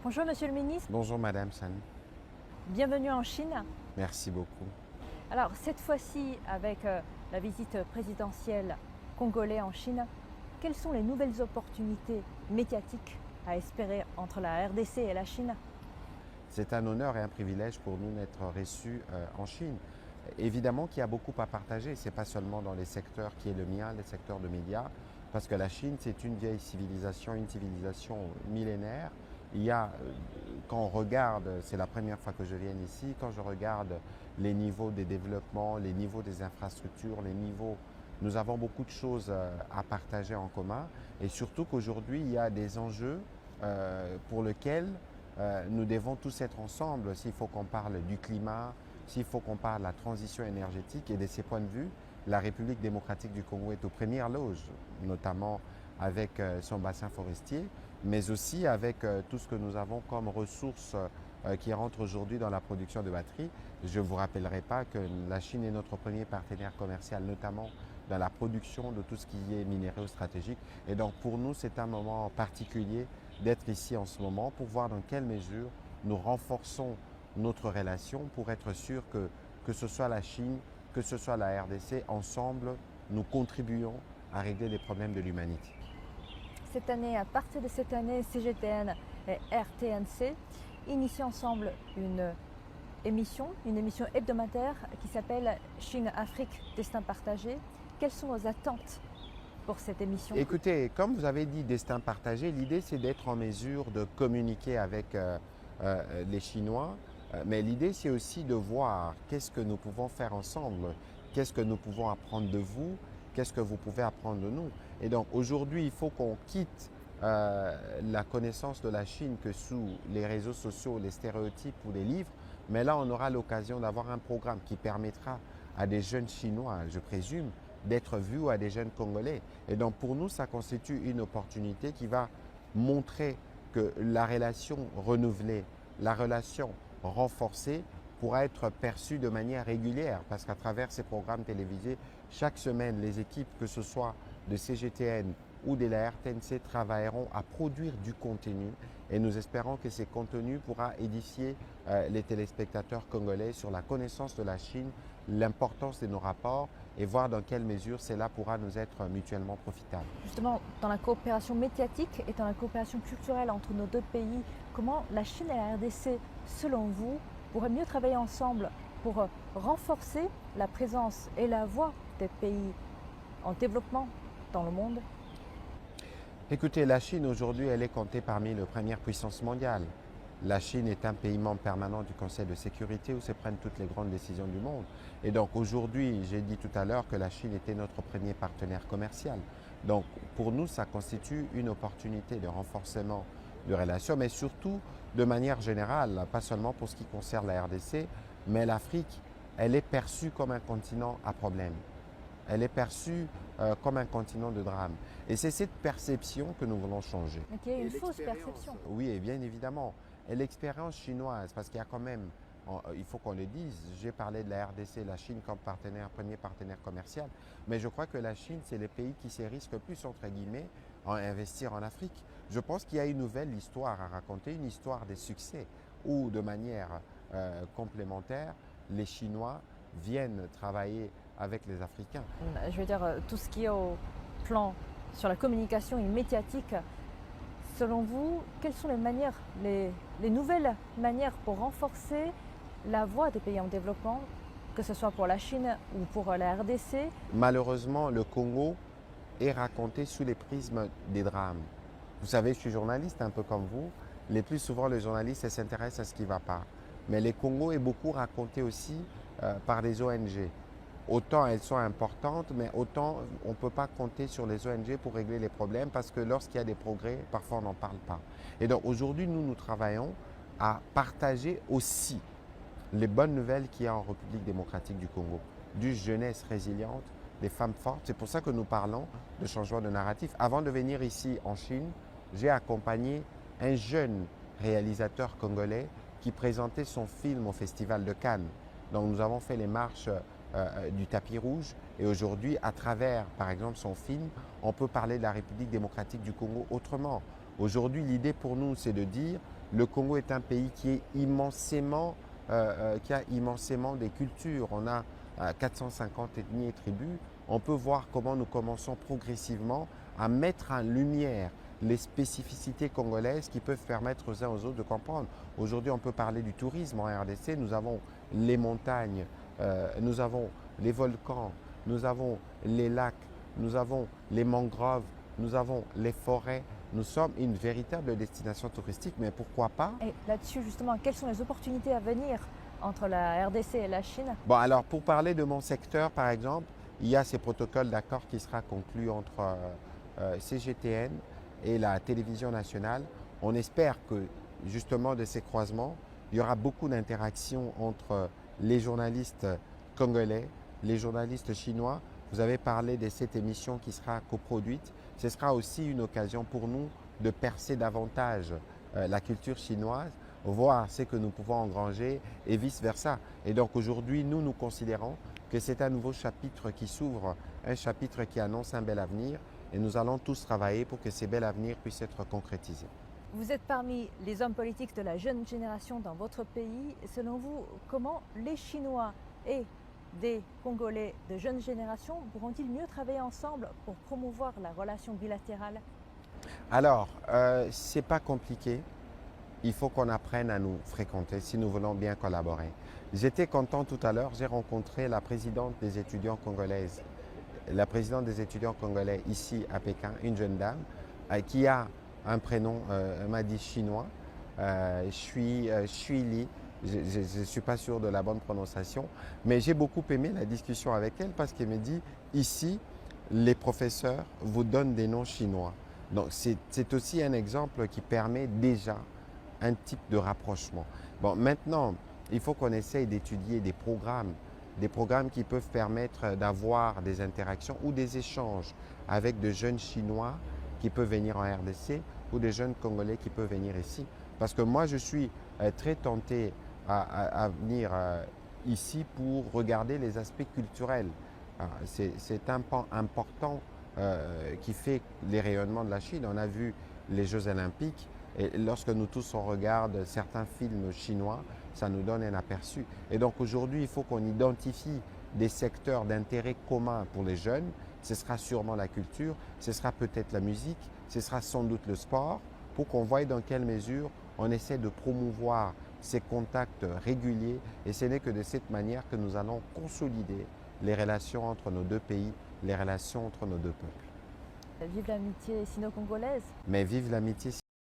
Bonjour Monsieur le Ministre, Bonjour Madame San, bienvenue en Chine. merci beaucoup. Alors cette fois-ci avec la visite présidentielle congolaise en Chine, quelles sont les nouvelles opportunités médiatiques à espérer entre la RDC et la Chine? C'est un honneur et un privilège pour nous d'être reçus en Chine. Évidemment qu'il y a beaucoup à partager, ce n'est pas seulement dans les secteurs qui est le mien, les secteurs de médias, parce que la Chine c'est une vieille civilisation, une civilisation millénaire. Il y a, quand on regarde, c'est la première fois que je viens ici, quand je regarde les niveaux des développements, les niveaux des infrastructures, les niveaux, nous avons beaucoup de choses à partager en commun et surtout qu'aujourd'hui il y a des enjeux pour lesquels nous devons tous être ensemble. S'il faut qu'on parle du climat, s'il faut qu'on parle de la transition énergétique et de ces points de vue, la République démocratique du Congo est aux premières loges, notamment avec son bassin forestier, mais aussi avec tout ce que nous avons comme ressources qui rentrent aujourd'hui dans la production de batteries. Je ne vous rappellerai pas que la Chine est notre premier partenaire commercial, notamment dans la production de tout ce qui est minéraux stratégiques. Et donc pour nous, c'est un moment particulier d'être ici en ce moment pour voir dans quelle mesure nous renforçons notre relation pour être sûr que ce soit la Chine, que ce soit la RDC, ensemble, nous contribuons à régler les problèmes de l'humanité. Cette année, à partir de cette année, CGTN et RTNC initient ensemble une émission hebdomadaire qui s'appelle Chine-Afrique, destin partagé. Quelles sont vos attentes pour cette émission? Écoutez, comme vous avez dit, destin partagé, l'idée c'est d'être en mesure de communiquer avec les Chinois, mais l'idée c'est aussi de voir qu'est-ce que nous pouvons faire ensemble, qu'est-ce que nous pouvons apprendre de vous, qu'est-ce que vous pouvez apprendre de nous. Et donc aujourd'hui, il faut qu'on quitte la connaissance de la Chine que sous les réseaux sociaux, les stéréotypes ou les livres, mais là on aura l'occasion d'avoir un programme qui permettra à des jeunes Chinois, je présume, d'être vus ou à des jeunes Congolais. Et donc pour nous, ça constitue une opportunité qui va montrer que la relation renouvelée, la relation renforcée pourra être perçue de manière régulière parce qu'à travers ces programmes télévisés, chaque semaine, les équipes, que ce soit de CGTN ou de la RTNC, travailleront à produire du contenu et nous espérons que ces contenus pourra édifier les téléspectateurs congolais sur la connaissance de la Chine, l'importance de nos rapports et voir dans quelle mesure cela pourra nous être mutuellement profitable. Justement, dans la coopération médiatique et dans la coopération culturelle entre nos deux pays, comment la Chine et la RDC, selon vous, pourraient mieux travailler ensemble pour renforcer la présence et la voix des pays en développement dans le monde? Écoutez, la Chine aujourd'hui, elle est comptée parmi les premières puissances mondiales. La Chine est un pays membre permanent du Conseil de sécurité où se prennent toutes les grandes décisions du monde. Et donc aujourd'hui, j'ai dit tout à l'heure que la Chine était notre premier partenaire commercial. Donc pour nous, ça constitue une opportunité de renforcement de relations, mais surtout de manière générale, pas seulement pour ce qui concerne la RDC, mais l'Afrique, elle est perçue comme un continent à problème. Elle est perçue comme un continent de drame. Et c'est cette perception que nous voulons changer. Mais qui est une fausse perception. Oui, et bien évidemment. Et l'expérience chinoise, parce qu'il y a quand même, il faut qu'on le dise, j'ai parlé de la RDC, la Chine comme partenaire, premier partenaire commercial, mais je crois que la Chine, c'est le pays qui se risque le plus, entre guillemets, à investir en Afrique. Je pense qu'il y a une nouvelle histoire à raconter, une histoire des succès, où de manière complémentaire, les Chinois viennent travailler avec les Africains. Je veux dire, tout ce qui est au plan sur la communication et médiatique, selon vous, quelles sont les nouvelles manières pour renforcer la voix des pays en développement, que ce soit pour la Chine ou pour la RDC? Malheureusement, le Congo est raconté sous les prismes des drames. Vous savez, je suis journaliste un peu comme vous. Les plus souvent, les journalistes s'intéressent à ce qui ne va pas. Mais le Congo est beaucoup raconté aussi par des ONG. Autant elles sont importantes, mais autant on ne peut pas compter sur les ONG pour régler les problèmes parce que lorsqu'il y a des progrès, parfois on n'en parle pas. Et donc aujourd'hui, nous travaillons à partager aussi les bonnes nouvelles qu'il y a en République démocratique du Congo, d'une jeunesse résiliente, des femmes fortes. C'est pour ça que nous parlons de changement de narratif. Avant de venir ici en Chine, j'ai accompagné un jeune réalisateur congolais qui présentait son film au Festival de Cannes. Donc nous avons fait les marches du tapis rouge et aujourd'hui, à travers par exemple son film, on peut parler de la République démocratique du Congo autrement. Aujourd'hui, l'idée pour nous, c'est de dire Le Congo est un pays qui a immensément des cultures. On a 450 ethnies et tribus. On peut voir comment nous commençons progressivement à mettre en lumière les spécificités congolaises qui peuvent permettre aux uns aux autres de comprendre. Aujourd'hui, on peut parler du tourisme en RDC. Nous avons les montagnes, nous avons les volcans, nous avons les lacs, nous avons les mangroves, nous avons les forêts. Nous sommes une véritable destination touristique, mais pourquoi pas? Et là-dessus, justement, quelles sont les opportunités à venir entre la RDC et la Chine? Bon, alors pour parler de mon secteur, par exemple, il y a ces protocoles d'accord qui sera conclu entre CGTN et la télévision nationale. On espère que justement de ces croisements, il y aura beaucoup d'interactions entre les journalistes congolais, les journalistes chinois. Vous avez parlé de cette émission qui sera coproduite. Ce sera aussi une occasion pour nous de percer davantage la culture chinoise, voir ce que nous pouvons engranger et vice-versa. Et donc aujourd'hui, nous considérons que c'est un nouveau chapitre qui s'ouvre, un chapitre qui annonce un bel avenir et nous allons tous travailler pour que ces bels avenirs puissent être concrétisés. Vous êtes parmi les hommes politiques de la jeune génération dans votre pays. Selon vous, comment les Chinois et des Congolais de jeune génération pourront-ils mieux travailler ensemble pour promouvoir la relation bilatérale? Alors, ce n'est pas compliqué. Il faut qu'on apprenne à nous fréquenter si nous voulons bien collaborer. J'étais content tout à l'heure, j'ai rencontré la présidente des étudiants congolaises, la présidente des étudiants congolais ici à Pékin, une jeune dame qui a un prénom, elle m'a dit chinois, Shui Li. Je ne suis pas sûr de la bonne prononciation, mais j'ai beaucoup aimé la discussion avec elle parce qu'elle me dit, ici, les professeurs vous donnent des noms chinois. Donc c'est aussi un exemple qui permet déjà un type de rapprochement. Bon, maintenant, il faut qu'on essaye d'étudier des programmes qui peuvent permettre d'avoir des interactions ou des échanges avec de jeunes Chinois qui peuvent venir en RDC ou des jeunes Congolais qui peuvent venir ici. Parce que moi, je suis très tenté à venir ici pour regarder les aspects culturels. C'est un pan important qui fait les rayonnements de la Chine. On a vu les Jeux Olympiques et lorsque nous tous on regarde certains films chinois, ça nous donne un aperçu. Et donc aujourd'hui, il faut qu'on identifie des secteurs d'intérêt commun pour les jeunes. Ce sera sûrement la culture, ce sera peut-être la musique, ce sera sans doute le sport, pour qu'on voie dans quelle mesure on essaie de promouvoir ces contacts réguliers. Et ce n'est que de cette manière que nous allons consolider les relations entre nos deux pays, les relations entre nos deux peuples. Vive l'amitié sino-congolaise! Mais vive l'amitié